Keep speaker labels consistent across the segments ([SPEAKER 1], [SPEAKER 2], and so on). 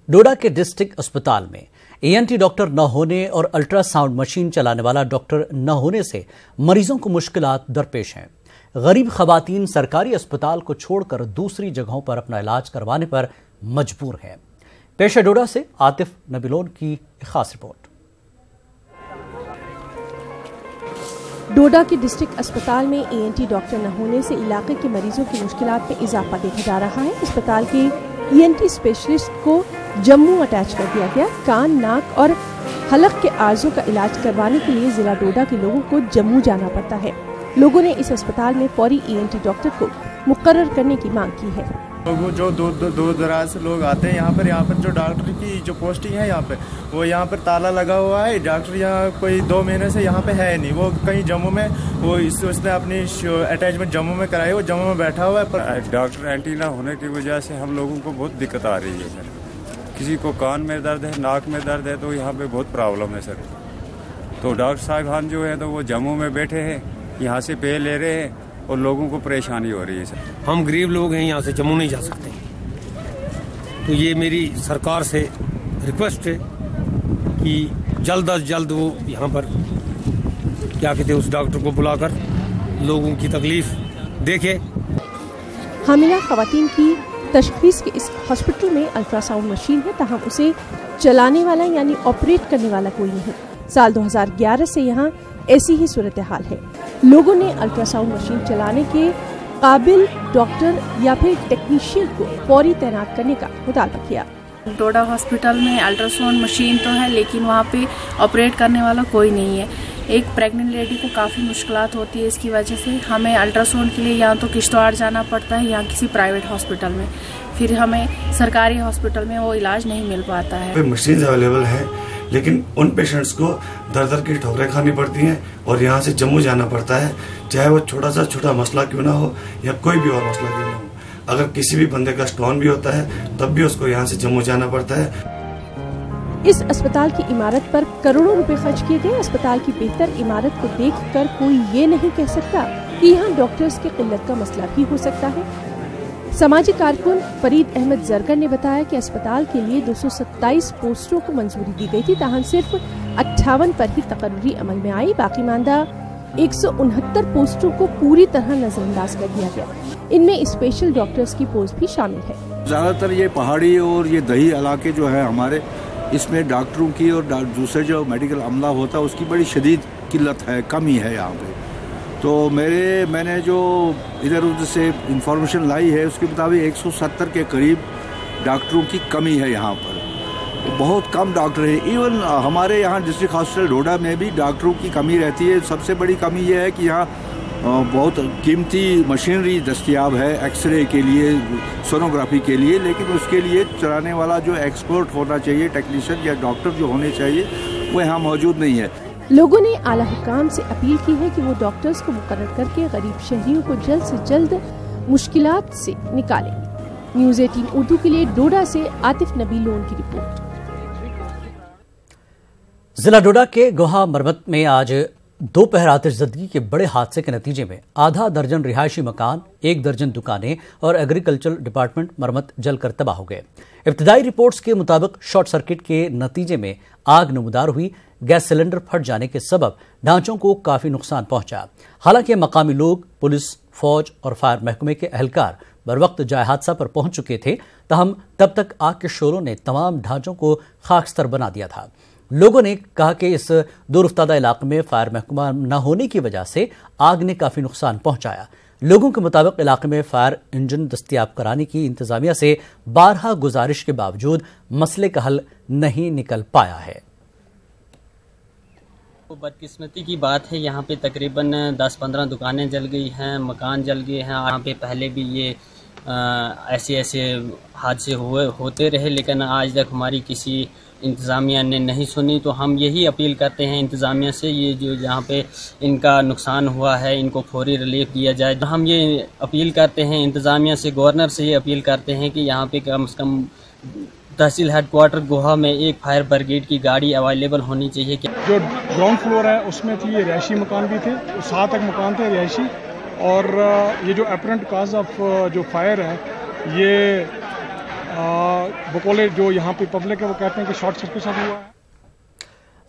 [SPEAKER 1] डोडा के डिस्ट्रिक्ट अस्पताल में ENT डॉक्टर न होने और अल्ट्रासाउंड मशीन चलाने वाला डॉक्टर न होने से मरीजों को मुश्किलात दरपेश हैं। गरीब खवातीन सरकारी अस्पताल को छोड़कर दूसरी जगहों पर अपना इलाज करवाने पर मजबूर हैं। पेश है डोडा से आतिफ नबीलोन की खास रिपोर्ट।
[SPEAKER 2] डोडा के डिस्ट्रिक्ट अस्पताल में ENT डॉक्टर न होने से इलाके के मरीजों की मुश्किलात में इजाफा देखा जा रहा है। अस्पताल के ENT स्पेशलिस्ट को जम्मू अटैच कर दिया गया। कान, नाक और हलक के आर्जों का इलाज करवाने के लिए जिला डोडा के लोगों को जम्मू जाना पड़ता है। लोगों ने इस अस्पताल में फौरी ENT डॉक्टर को मुकर्रर करने की मांग की है।
[SPEAKER 3] जो दूर दराज से लोग आते हैं यहाँ पर जो डॉक्टर की जो पोस्टिंग है यहाँ पे वो यहाँ पर ताला लगा हुआ है। डॉक्टर यहाँ कोई 2 महीने से यहाँ पे है नहीं। वो कहीं जम्मू में उसने अपनी अटैचमेंट जम्मू में कराई, वो जम्मू में बैठा हुआ है। पर
[SPEAKER 4] डॉक्टर एंटी ना होने की वजह से हम लोगों को बहुत दिक्कत आ रही है सर। किसी को कान में दर्द है, नाक में दर्द है, तो यहाँ पे बहुत प्रॉब्लम है सर। तो डॉक्टर साहब जो है तो वो जम्मू में बैठे हैं, यहाँ से पे ले रहे हैं और लोगों को परेशानी हो रही है सर।
[SPEAKER 5] हम गरीब लोग हैं, यहाँ से जम्मू नहीं जा सकते। तो ये मेरी सरकार से रिक्वेस्ट है कि जल्द अज जल्द वो यहाँ पर क्या कहते हैं उस डॉक्टर को बुलाकर लोगों की तकलीफ देखे।
[SPEAKER 2] हामिला खवातीन की तशखीस के इस हॉस्पिटल में अल्ट्रासाउंड मशीन है, ताहम उसे चलाने वाला यानी ऑपरेट करने वाला कोई नहीं। साल 2011 से यहाँ ऐसी ही सूरत हाल है। लोगों ने अल्ट्रासाउंड मशीन चलाने के काबिल डॉक्टर या फिर टेक्नीशियन को फौरी तैनात करने का मुतालबा किया।
[SPEAKER 6] डोडा हॉस्पिटल में अल्ट्रासाउंड मशीन तो है, लेकिन वहाँ पे ऑपरेट करने वाला कोई नहीं है। एक प्रेग्नेंट लेडी को काफ़ी मुश्किलात होती है। इसकी वजह से हमें अल्ट्रासाउंड के लिए या तो किश्तवाड़ जाना पड़ता है या किसी प्राइवेट हॉस्पिटल में, फिर हमें सरकारी हॉस्पिटल में वो इलाज नहीं मिल पाता है।
[SPEAKER 7] मशीन अवेलेबल है, लेकिन उन पेशेंट्स को दर दर की ठोकरें खानी पड़ती हैं और यहाँ से जम्मू जाना पड़ता है, चाहे वो छोटा मसला क्यों ना हो या कोई भी और मसला क्यों ना हो। अगर किसी भी बंदे का स्टोन भी होता है तब भी उसको यहाँ से जम्मू जाना पड़ता है।
[SPEAKER 2] इस अस्पताल की इमारत पर करोड़ों रुपए खर्च किए गए। अस्पताल की बेहतर इमारत को देखकर कोई ये नहीं कह सकता कि यहाँ डॉक्टर्स की किल्लत का मसला भी हो सकता है। समाजी कारकुन फरीद अहमद जरगर ने बताया कि अस्पताल के लिए 227 पोस्टों को मंजूरी दी गई थी, ताहम सिर्फ 58 पर ही तकर्री अमल में आई। बाकी मानदा 169 पोस्टों को पूरी तरह नजरअंदाज कर दिया गया। इनमें स्पेशल डॉक्टर्स की पोस्ट भी शामिल है।
[SPEAKER 8] ज्यादातर ये पहाड़ी और ये दही इलाके जो है हमारे, इसमें डॉक्टरों की और दूसरे जो मेडिकल अमला होता है उसकी बड़ी शदीद किल्लत है, कमी है यहाँ पे। तो मैंने जो इधर उधर से इंफॉर्मेशन लाई है उसके मुताबिक 170 के करीब डॉक्टरों की कमी है यहाँ पर। बहुत कम डॉक्टर है। इवन हमारे यहाँ डिस्ट्रिक्ट हॉस्पिटल डोडा में भी डॉक्टरों की कमी रहती है। सबसे बड़ी कमी यह है कि यहाँ बहुत कीमती मशीनरी दस्तियाब है एक्सरे के लिए, सोनोग्राफी के लिए, लेकिन उसके लिए चलाने वाला जो एक्सपर्ट होना चाहिए, टेक्नीशियन या डॉक्टर जो होने चाहिए, वो यहाँ मौजूद नहीं है।
[SPEAKER 2] लोगों ने आला हुकाम से अपील की है कि वो डॉक्टर्स को मुकर्रर करके गरीब शहरियों को जल्द से जल्द मुश्किलात से निकालें। न्यूज़ 18 उर्दू के लिए डोडा से आतिफ नबीलोन की रिपोर्ट।
[SPEAKER 1] जिला डोडा के गोहा मरवत में आज दोपहर आतिशज़दगी के बड़े हादसे के नतीजे में आधा दर्जन रिहायशी मकान, 1 दर्जन दुकानें और एग्रीकल्चर डिपार्टमेंट मरम्मत जलकर तबाह हो गए। इब्तदाई रिपोर्ट्स के मुताबिक शॉर्ट सर्किट के नतीजे में आग नमूदार हुई। गैस सिलेंडर फट जाने के सबब ढांचों को काफी नुकसान पहुंचा। हालांकि मकामी लोग, पुलिस, फौज और फायर महकमे के एहलकार बर वक्त जाए हादसा पर पहुंच चुके थे, तहम तब तक आग के शोलों ने तमाम ढांचों को खाकस्तर बना दिया था। लोगों ने कहा कि इस दूरफ्तादा इलाके में फायर महकमा न होने की वजह से आग ने काफी नुकसान पहुंचाया। लोगों के मुताबिक इलाके में फायर इंजन दस्तयाब कराने की इंतजामिया से 12 गुजारिश के बावजूद मसले का हल नहीं निकल पाया है।
[SPEAKER 9] बदकिस्मती की बात है, यहाँ पे तकरीबन 10-15 दुकानें जल गई हैं, मकान जल गए हैं। यहाँ पे पहले भी ये ऐसे हादसे होते रहे, लेकिन आज तक हमारी किसी इंतज़ामिया ने नहीं सुनी। तो हम यही अपील करते हैं इंतज़ामिया से, ये जो यहाँ पे इनका नुकसान हुआ है इनको फौरी रिलीफ दिया जाए। हम ये अपील करते हैं इंतज़ामिया से, गवर्नर से ये अपील करते हैं कि यहाँ पे कम से कम तहसील हेडक्वार्टर गोहा में एक फायर ब्रिगेड की गाड़ी अवेलेबल होनी चाहिए।
[SPEAKER 10] जो ग्राउंड फ्लोर है उसमें थी ये रिहायशी मकान भी थे, 7 तक मकान थे रिहायशी, और ये जो अपरेंट काज ऑफ जो फायर है ये बकौले जो यहाँ पे पब्लिक है वो कहते हैं कि शॉर्ट सर्किट से हुआ है।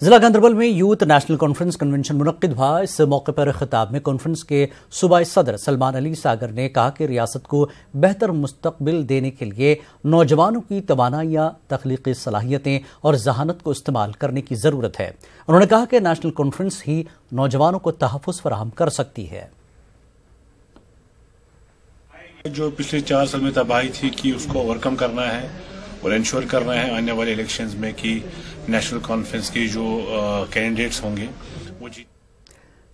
[SPEAKER 1] जिला गांधरबल में यूथ नेशनल कॉन्फ्रेंस कन्वेंशन मुनक्किद हुआ। इस मौके पर खिताब में कॉन्फ्रेंस के सूबाई सदर सलमान अली सागर ने कहा कि रियासत को बेहतर मुस्तकबिल देने के लिए नौजवानों की तवानाइयां, तख्लीकी सलाहियतें और जहानत को इस्तेमाल करने की जरूरत है। उन्होंने कहा कि नेशनल कॉन्फ्रेंस ही नौजवानों को तहफ़्फ़ुज़ फराहम कर सकती है।
[SPEAKER 11] जो पिछले 4 साल में तबाही थी कि उसको ओवरकम करना है और इंश्योर करना है आने वाले इलेक्शंस में कि नेशनल कॉन्फ्रेंस के जो कैंडिडेट्स होंगे वो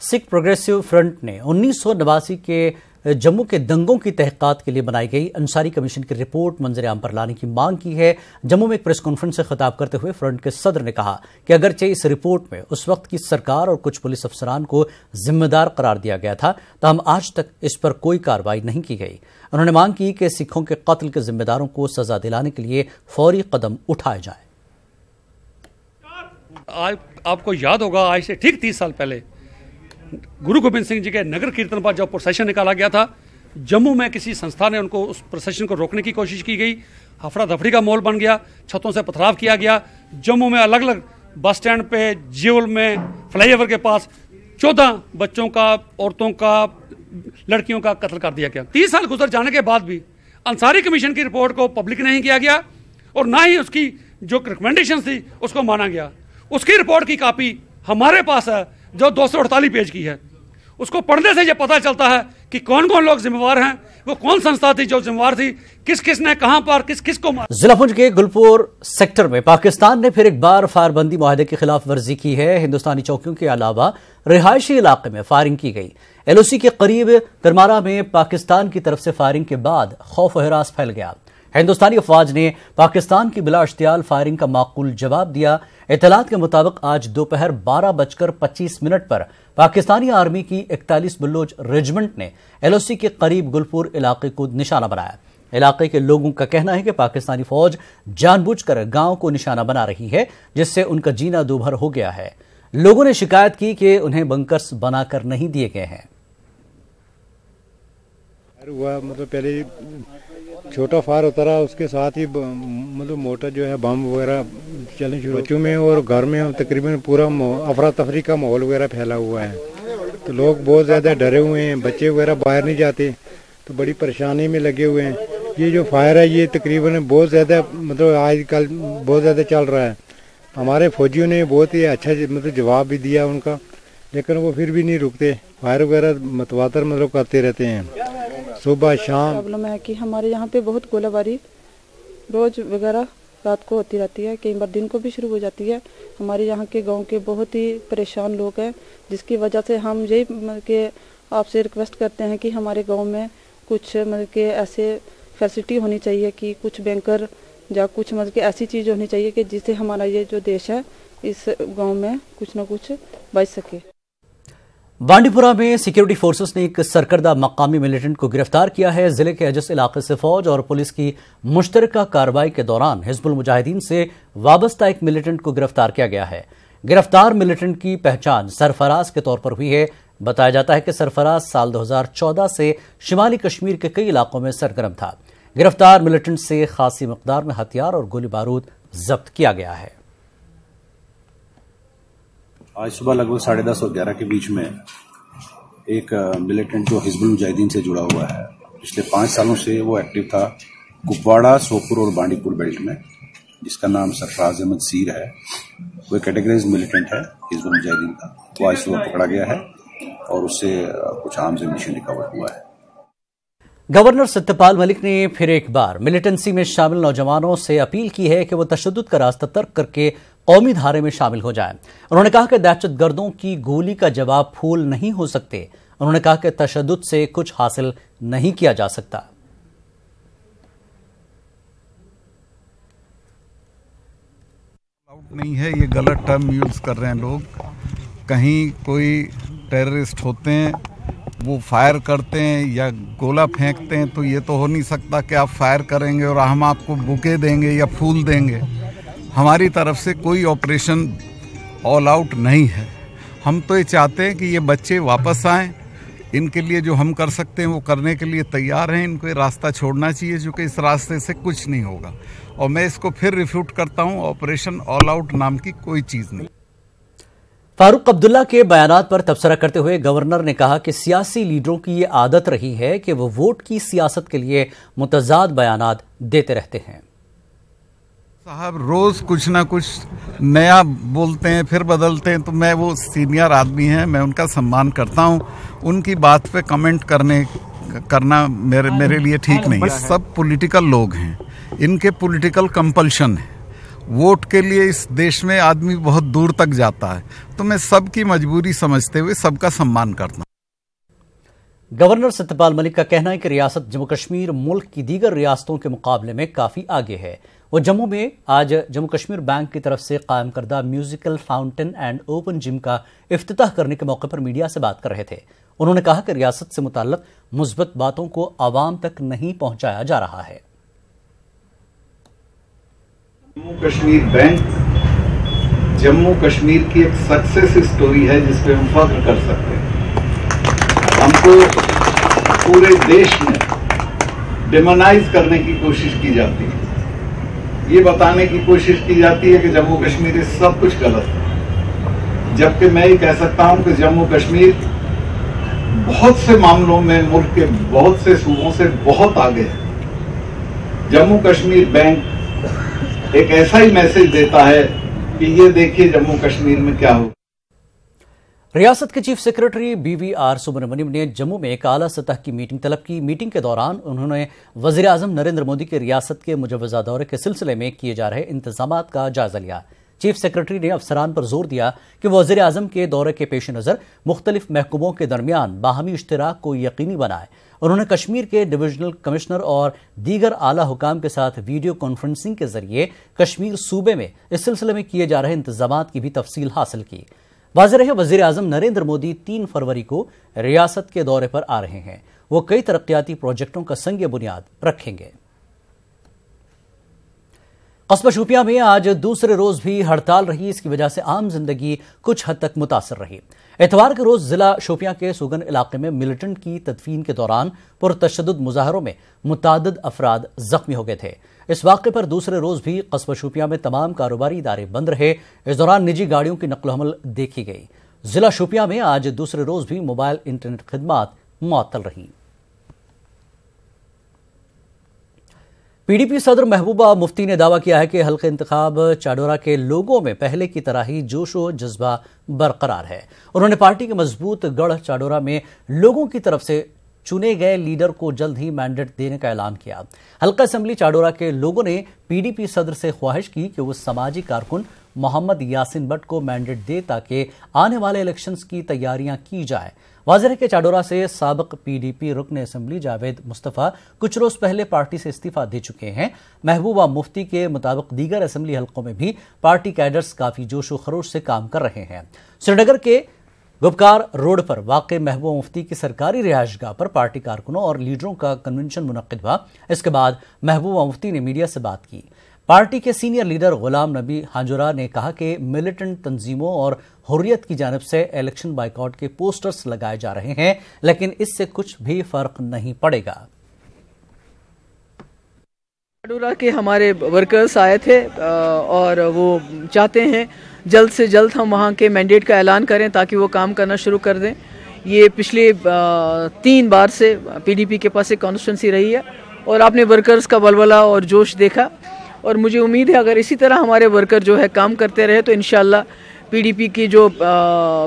[SPEAKER 1] सिख प्रोग्रेसिव फ्रंट ने 1989 के जम्मू के दंगों की तहकीकात के लिए बनाई गई अंसारी कमीशन की रिपोर्ट मंजर आम पर लाने की मांग की है। जम्मू में एक प्रेस कॉन्फ्रेंस से खिताब करते हुए फ्रंट के सदर ने कहा कि अगरचे इस रिपोर्ट में उस वक्त की सरकार और कुछ पुलिस अफसरान को जिम्मेदार करार दिया गया था, ताहम आज तक इस पर कोई कार्रवाई नहीं की गई। उन्होंने मांग की कि सिखों के कत्ल के जिम्मेदारों को सजा दिलाने के लिए फौरी कदम उठाए जाए।
[SPEAKER 12] आज आपको याद होगा, आज से ठीक 30 साल पहले गुरु गोबिंद सिंह जी के नगर कीर्तन पर जब प्रोसेशन निकाला गया था, जम्मू में किसी संस्था ने उनको उस प्रोसेशन को रोकने की कोशिश की गई। हफड़ा दफड़ी का माहौल बन गया, छतों से पथराव किया गया। जम्मू में अलग अलग बस स्टैंड पे, जेल में, फ्लाईओवर के पास 14 बच्चों का, औरतों का, लड़कियों का कत्ल कर दिया गया। 30 साल गुजर जाने के बाद भी अंसारी कमीशन की रिपोर्ट को पब्लिक नहीं किया गया और ना ही उसकी जो रिकमेंडेशन थी उसको माना गया। उसकी रिपोर्ट की कॉपी हमारे पास है जो 248 पेज की है। उसको पढ़ने से यह पता चलता है कि कौन कौन लोग जिम्मेवार हैं, वो कौन संस्था थी जो जिम्मेवार थी, किस किस ने कहां पर किस किस को मारा।
[SPEAKER 1] जिला पुंछ के गुलपुर सेक्टर में पाकिस्तान ने फिर एक बार फायरबंदी मुआहदे की खिलाफ वर्जी की है। हिंदुस्तानी चौकियों के अलावा रिहायशी इलाके में फायरिंग की गई। एलओसी के करीब करमारा में पाकिस्तान की तरफ से फायरिंग के बाद खौफ और हिरास फैल गया। हिंदुस्तानी अफवाज ने पाकिस्तान की बिला इश्तियाल फायरिंग का माकूल जवाब दिया। इत्तलात के मुताबिक आज दोपहर 12:25 पर पाकिस्तानी आर्मी की 41 बलोच रेजिमेंट ने एलओसी के करीब गुलपुर इलाके को निशाना बनाया। इलाके के लोगों का कहना है कि पाकिस्तानी फौज जानबूझकर गांव को निशाना बना रही है, जिससे उनका जीना दूभर हो गया है। लोगों ने शिकायत की कि उन्हें बंकर्स बनाकर नहीं दिए गए हैं।
[SPEAKER 13] मतलब पहले छोटा फायर होता रहा, उसके साथ ही मतलब मोटर जो है बम वगैरह चलने शुरू। बच्चों में और घर में तकरीबन पूरा अफरा तफरी का माहौल वगैरह फैला हुआ है, तो लोग बहुत ज़्यादा डरे हुए हैं। बच्चे वगैरह बाहर नहीं जाते, तो बड़ी परेशानी में लगे हुए हैं। ये जो फायर है ये तकरीबन बहुत ज़्यादा मतलब आजकल बहुत ज़्यादा चल रहा है। हमारे फौजियों ने बहुत ही अच्छा मतलब जवाब भी दिया उनका, लेकिन वो फिर भी नहीं रुकते, फायर वगैरह मतवातर मतलब करते रहते हैं सुबह शाम।
[SPEAKER 14] प्रॉब्लम है कि हमारे यहाँ पे बहुत गोलाबारी रोज वगैरह रात को होती रहती है, कई बार दिन को भी शुरू हो जाती है। हमारे यहाँ के गांव के बहुत ही परेशान लोग हैं, जिसकी वजह से हम यही मतलब कि आपसे रिक्वेस्ट करते हैं कि हमारे गांव में कुछ मतलब कि ऐसे फैसिलिटी होनी चाहिए कि कुछ बैंकर या कुछ मतलब कि ऐसी चीज़ होनी चाहिए कि जिससे हमारा ये जो देश है इस गाँव में कुछ न कुछ बच सके।
[SPEAKER 1] बांडीपुरा में सिक्योरिटी फोर्सेस ने एक सरकर्दा मकामी मिलिटेंट को गिरफ्तार किया है। जिले के अजस इलाके से फौज और पुलिस की मुश्तरका कार्रवाई के दौरान हिजबुल मुजाहिदीन से वाबस्ता एक मिलिटेंट को गिरफ्तार किया गया है। गिरफ्तार मिलिटेंट की पहचान सरफराज के तौर पर हुई है। बताया जाता है कि सरफराज साल 2014 से शिमाली कश्मीर के कई इलाकों में सरगर्म था। गिरफ्तार मिलिटेंट से खासी मकदार में हथियार और गोली बारूद जब्त किया गया है।
[SPEAKER 15] आज सुबह लगभग 10:30 और 11 के बीच में एक मिलिटेंट जो हिजबुल मुजाहिदीन से जुड़ा हुआ है, पिछले 5 सालों से वो एक्टिव था कुपवाड़ा, सोपुर और बांडीपुर बेल्ट में, जिसका नाम सरफराज अहमद सीर है। वो कैटेगराइज मिलिटेंट है हिजबुल मुजाहिदीन का। वो आज सुबह पकड़ा गया है और उससे कुछ आर्म्स एम्यूनिशन रिकवर हुआ है।
[SPEAKER 1] गवर्नर सत्यपाल मलिक ने फिर एक बार मिलिटेंसी में शामिल नौजवानों से अपील की है कि वो तशद्दुद का रास्ता तर्क करके कौमी धारे में शामिल हो जाएं। उन्होंने कहा कि दहशतगर्दों की गोली का जवाब फूल नहीं हो सकते। उन्होंने कहा कि तशद्दुद से कुछ हासिल नहीं किया जा सकता।
[SPEAKER 16] नहीं है, ये गलत टर्म यूज कर रहे हैं लोग। कहीं कोई टेररिस्ट होते हैं, वो फायर करते हैं या गोला फेंकते हैं, तो ये तो हो नहीं सकता कि आप फायर करेंगे और हम आपको बुके देंगे या फूल देंगे। हमारी तरफ से कोई ऑपरेशन ऑल आउट नहीं है। हम तो ये चाहते हैं कि ये बच्चे वापस आएं, इनके लिए जो हम कर सकते हैं वो करने के लिए तैयार हैं। इनको ये रास्ता छोड़ना चाहिए, क्योंकि इस रास्ते से कुछ नहीं होगा। और मैं इसको फिर रिफ्यूट करता हूँ, ऑपरेशन ऑल आउट नाम की कोई चीज़ नहीं।
[SPEAKER 1] फारूक अब्दुल्ला के बयानात पर तबसरा करते हुए गवर्नर ने कहा कि सियासी लीडरों की ये आदत रही है कि वो वोट की सियासत के लिए मुतजाद बयानात देते रहते हैं।
[SPEAKER 16] साहब रोज कुछ ना कुछ नया बोलते हैं, फिर बदलते हैं, तो मैं वो सीनियर आदमी हैं, मैं उनका सम्मान करता हूं। उनकी बात पे कमेंट करना मेरे लिए ठीक नहीं है। सब पॉलिटिकल लोग हैं, इनके पॉलिटिकल कंपल्शन है। वोट के लिए इस देश में आदमी बहुत दूर तक जाता है, तो मैं सबकी मजबूरी समझते हुए सबका सम्मान करता हूं।
[SPEAKER 1] गवर्नर सत्यपाल मलिक का कहना है कि रियासत जम्मू कश्मीर मुल्क की दीगर रियासतों के मुकाबले में काफी आगे है। वो जम्मू में आज जम्मू कश्मीर बैंक की तरफ से कायम करदा musical fountain and open gym का इफ्तिताह करने के मौके पर मीडिया से बात कर रहे थे। उन्होंने कहा कि रियासत से मुताल्लिक मुस्बत बातों को आवाम तक नहीं पहुंचाया जा रहा है।
[SPEAKER 17] जम्मू कश्मीर बैंक जम्मू कश्मीर की एक सक्सेस स्टोरी है जिस पे हम फख्र कर सकते हैं। हमको पूरे देश में डिमोनाइज करने की कोशिश की जाती है, ये बताने की कोशिश की जाती है कि जम्मू कश्मीर में सब कुछ गलत है, जबकि मैं ये कह सकता हूं कि जम्मू कश्मीर बहुत से मामलों में मुल्क के बहुत से सूबों से बहुत आगे है। जम्मू कश्मीर बैंक एक ऐसा ही मैसेज देता है कि ये देखिए जम्मू कश्मीर में क्या हो।
[SPEAKER 1] रियासत के चीफ सेक्रेटरी BVR सुब्रमण्यम ने जम्मू में एक आला सतह की मीटिंग तलब की। मीटिंग के दौरान उन्होंने वजीर आजम नरेंद्र मोदी के रियासत के मुजव्वजा दौरे के सिलसिले में किए जा रहे इंतजामात का जायजा लिया। चीफ सेक्रेटरी ने अफसरान पर जोर दिया कि वजीर आजम के दौरे के पेश नज़र मुख्तलिफ महकमों के दरमियान बाहमी इश्तराक को यकीनी बनाए। उन्होंने कश्मीर के डिविजनल कमिश्नर और दीगर आला हुकाम के साथ वीडियो कॉन्फ्रेंसिंग के जरिए कश्मीर सूबे में इस सिलसिले में किए जा रहे इंतजामात की भी तफसील हासिल की। वाज़ेह रहे वज़ीर आज़म नरेंद्र मोदी 3 फरवरी को रियासत के दौरे पर आ रहे हैं। वो कई तरक्याती प्रोजेक्टों का संग बुनियाद रखेंगे। कस्बा शोपियां में आज दूसरे रोज भी हड़ताल रही। इसकी वजह से आम जिंदगी कुछ हद तक मुतासर रही। इतवार के रोज जिला शोपियां के सुगन इलाके में मिलिटेंट की तदफीन के दौरान पुरतशद्दुद मुजाहरों में मुतादिद अफराद जख्मी हो गए थे। इस वाक़े पर दूसरे रोज भी कस्बा शोपियां में तमाम कारोबारी इदारे बंद रहे। इस दौरान निजी गाड़ियों की नकल हमल देखी गई। जिला शोपियां में आज दूसरे रोज भी मोबाइल इंटरनेट खिदमात मुअत्तल रही। PDP सदर महबूबा मुफ्ती ने दावा किया है कि हल्के इंतखाब चाडोरा के लोगों में पहले की तरह ही जोश व जज्बा बरकरार है। उन्होंने पार्टी के मजबूत गढ़ चाडोरा में लोगों की तरफ से चुने गए लीडर को जल्द ही मैंडेट देने का ऐलान किया। हल्का असेंबली चाडोरा के लोगों ने PDP सदर से ख्वाहिश की कि वो समाजी कारकुन मोहम्मद यासिन बट को मैंडेट दे ताकि आने वाले इलेक्शंस की तैयारियां की जाए। वाज़ेह है कि चाडोरा से साबिक PDP रुकन असेंबली जावेद मुस्तफ़ा कुछ रोज पहले पार्टी से इस्तीफा दे चुके हैं। महबूबा मुफ्ती के मुताबिक दीगर असेंबली हलकों में भी पार्टी कैडर्स काफी जोशो खरोश से काम कर रहे हैं। श्रीनगर के गुबकार रोड पर वाक़ महबूबा मुफ्ती की सरकारी रिहायशगाह पर पार्टी कारकुनों और लीडरों का कन्वेंशन मुनक्किद हुआ। इसके बाद महबूबा मुफ्ती ने मीडिया से बात की। पार्टी के सीनियर लीडर गुलाम नबी हांजुरा ने कहा कि मिलिटेंट तंजीमों और हुर्रियत की जानिब से इलेक्शन बाइकआउट के पोस्टर्स लगाए जा रहे हैं, लेकिन इससे कुछ भी फर्क नहीं पड़ेगा।
[SPEAKER 18] चाडोरा के हमारे वर्कर्स आए थे और वो चाहते हैं जल्द से जल्द हम वहाँ के मैंडेट का ऐलान करें ताकि वो काम करना शुरू कर दें। ये पिछले 3 बार से PDP के पास एक कॉन्स्टिट्यूंसी रही है और आपने वर्कर्स का बलबला और जोश देखा और मुझे उम्मीद है अगर इसी तरह हमारे वर्कर जो है काम करते रहे तो इंशाल्लाह PDP की जो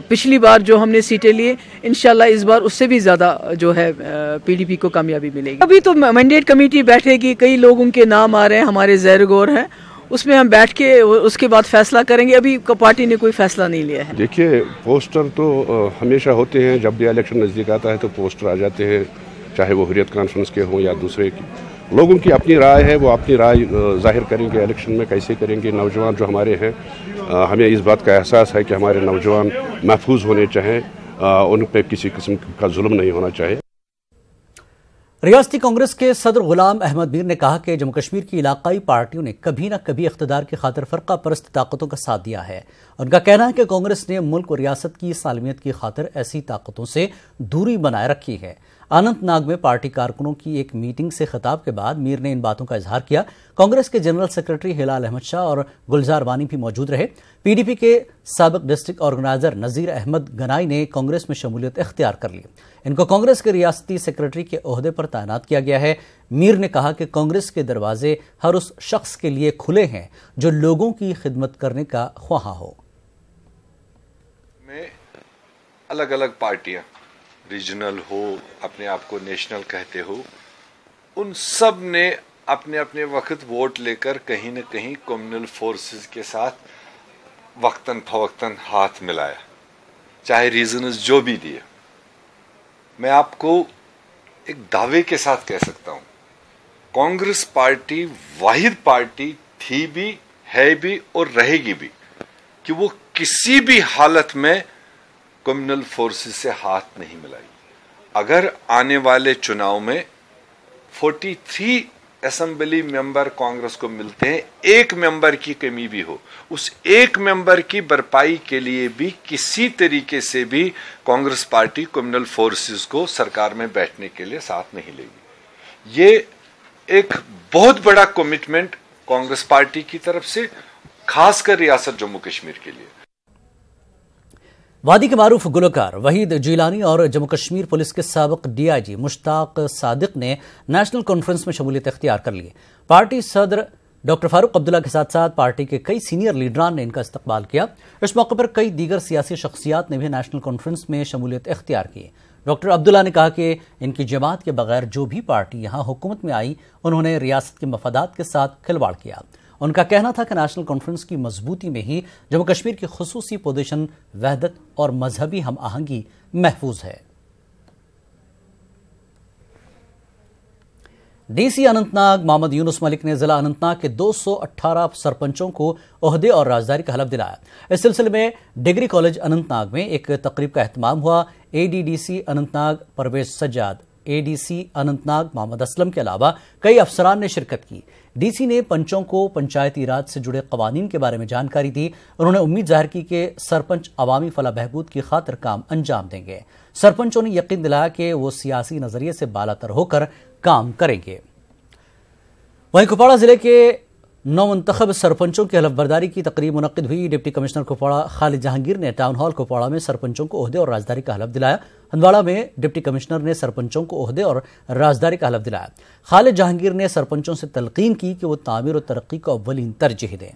[SPEAKER 18] पिछली बार जो हमने सीटें लिए इंशाल्लाह इस बार उससे भी ज़्यादा जो है PDP को कामयाबी मिलेगी। अभी तो मैंडेट कमेटी बैठेगी, कई लोगों के नाम आ रहे हैं, हमारे ज़ैर गौर हैं, उसमें हम बैठ के उसके बाद फैसला करेंगे। अभी पार्टी ने कोई फैसला नहीं लिया है।
[SPEAKER 19] देखिए पोस्टर तो हमेशा होते हैं, जब भी इलेक्शन नज़दीक आता है तो पोस्टर आ जाते हैं, चाहे वो हुर्रियत कॉन्फ्रेंस के हों या दूसरे की। लोगों की अपनी राय है, वो अपनी राय जाहिर करेंगे इलेक्शन में कैसे करेंगे। नौजवान जो हमारे हैं, हमें इस बात का एहसास है कि हमारे नौजवान महफूज होने चाहिए, उन पर किसी किस्म का जुल्म नहीं होना चाहिए।
[SPEAKER 1] ریاستی کانگریس کے صدر غلام احمد میر نے کہا کہ جموں کشمیر کی علاقائی پارٹیوں نے کبھی نہ کبھی اقتدار کی خاطر فرقہ پرست طاقتوں کا ساتھ دیا ہے۔ ان کا کہنا ہے کہ کانگریس نے ملک و ریاست کی سالمیت کی خاطر ایسی طاقتوں سے دوری بنائے رکھی ہے۔ اننت ناگ میں پارٹی کارکنوں کی ایک میٹنگ سے خطاب کے بعد میر نے ان باتوں کا اظہار کیا۔ کانگریس کے جنرل سیکرٹری ہلال احمد شاہ اور گلزار وانی بھی موجود رہے۔ پی ڈی پی کے سابق ڈسٹرکٹ آرگنائزر نذیر احمد گنائی نے کانگریس میں شمولیت اختیار کر لی۔ ان کو کانگریس کے ریاستی سیکرٹری کے عہدے پر تعینات کیا گیا ہے۔ میر نے کہا کہ کانگریس کے دروازے ہر اس شخص کے لیے کھلے ہیں جو لوگوں کی خدمت کرنے کا خواہاں ہو۔
[SPEAKER 20] میں الگ الگ پارٹیاں ریجنل ہو، اپنے آپ کو نیشنل کہتے ہو، ان سب نے اپنے اپنے وقت ووٹ لے کر کہیں نہ کہیں کمیونل فورسز کے ساتھ وقتاً فوقتاً ہاتھ ملایا، چاہے ریزنز جو بھی دیے۔ میں آپ کو ایک دعوے کے ساتھ کہہ سکتا ہوں، کانگریس پارٹی واحد پارٹی تھی بھی، ہے بھی اور رہے گی بھی کہ وہ کسی بھی حالت میں کمیونل فورسز سے ہاتھ نہیں ملائی۔ اگر آنے والے چناؤ میں 43 اسمبلی ممبر کانگریس کو ملتے ہیں، ایک ممبر کی کمی بھی ہو، اس ایک ممبر کی بھرپائی کے لیے بھی کسی طریقے سے بھی کانگریس پارٹی کمیونل فورسز کو سرکار میں بیٹھنے کے لیے ساتھ نہیں لے گی۔ یہ ایک بہت بڑا کمٹمنٹ کانگریس پارٹی کی طرف سے، خاص کر ریاست جموں کشمیر کے لیے۔
[SPEAKER 1] وادی کے معروف گلوکار وحید جیلانی اور جموں کشمیر پولیس کے سابق ڈی آئی جی مشتاق صادق نے نیشنل کانفرنس میں شمولیت اختیار کر لی۔ پارٹی صدر ڈاکٹر فاروق عبداللہ کے ساتھ ساتھ پارٹی کے کئی سینئر لیڈران نے ان کا استقبال کیا۔ اس موقع پر کئی دیگر سیاسی شخصیات نے بھی نیشنل کانفرنس میں شمولیت اختیار کی۔ ڈاکٹر عبداللہ نے کہا کہ ان کی جماعت کے بغیر جو بھی پارٹی یہاں حکومت میں آئی، انہوں نے ریاست کے مفادات کے ساتھ کھلواڑ کیا۔ ان کا کہنا تھا کہ نیشنل کانفرنس کی مضبوطی میں ہی جموں کشمیر کی خصوصی پوزیشن، وحدت اور مذہبی ہم آہنگی محفوظ ہے۔ ڈی سی اننت ناگ محمد یونس ملک نے ضلع اننت ناگ کے 218 سرپنچوں کو عہدے اور رازداری کا حلف دلایا۔ اس سلسلے میں ڈگری کالج اننت ناگ میں ایک تقریب کا اہتمام ہوا۔ اے D D C Anant Nag Pervez Sajjad, اے ڈی سی اننت ناگ محمد اسلم کے علاوہ کئی افسران نے شرکت کی۔ ڈی سی نے پنچوں کو پنچایتی راج سے جڑے قوانین کے بارے میں جانکاری دی۔ انہوں نے امید ظاہر کی کہ سرپنچ عوامی فلاح بہبود کی خاطر کام انجام دیں گے۔ سرپنچوں نے یقین دلایا کہ وہ سیاسی نظریے سے بالاتر ہو کر کام کریں گے۔ وہیں کپواڑہ ضلع کے نومنتخب سرپنچوں کی حلف برداری کی تقریب منعقد ہوئی۔ ڈپٹی کمشنر کپواڑہ خالد جہانگیر نے ٹاؤن ہال کپواڑہ میں سرپنچوں کو عہدے اور رازداری کا حلف دلایا۔ ہندواڑہ میں ڈپٹی کمشنر نے سرپنچوں کو عہدے اور رازداری کا حلف دلایا۔ خالد جہانگیر نے سرپنچوں سے تلقین کی کہ وہ تعمیر و ترقی کو اولین ترجیح دیں۔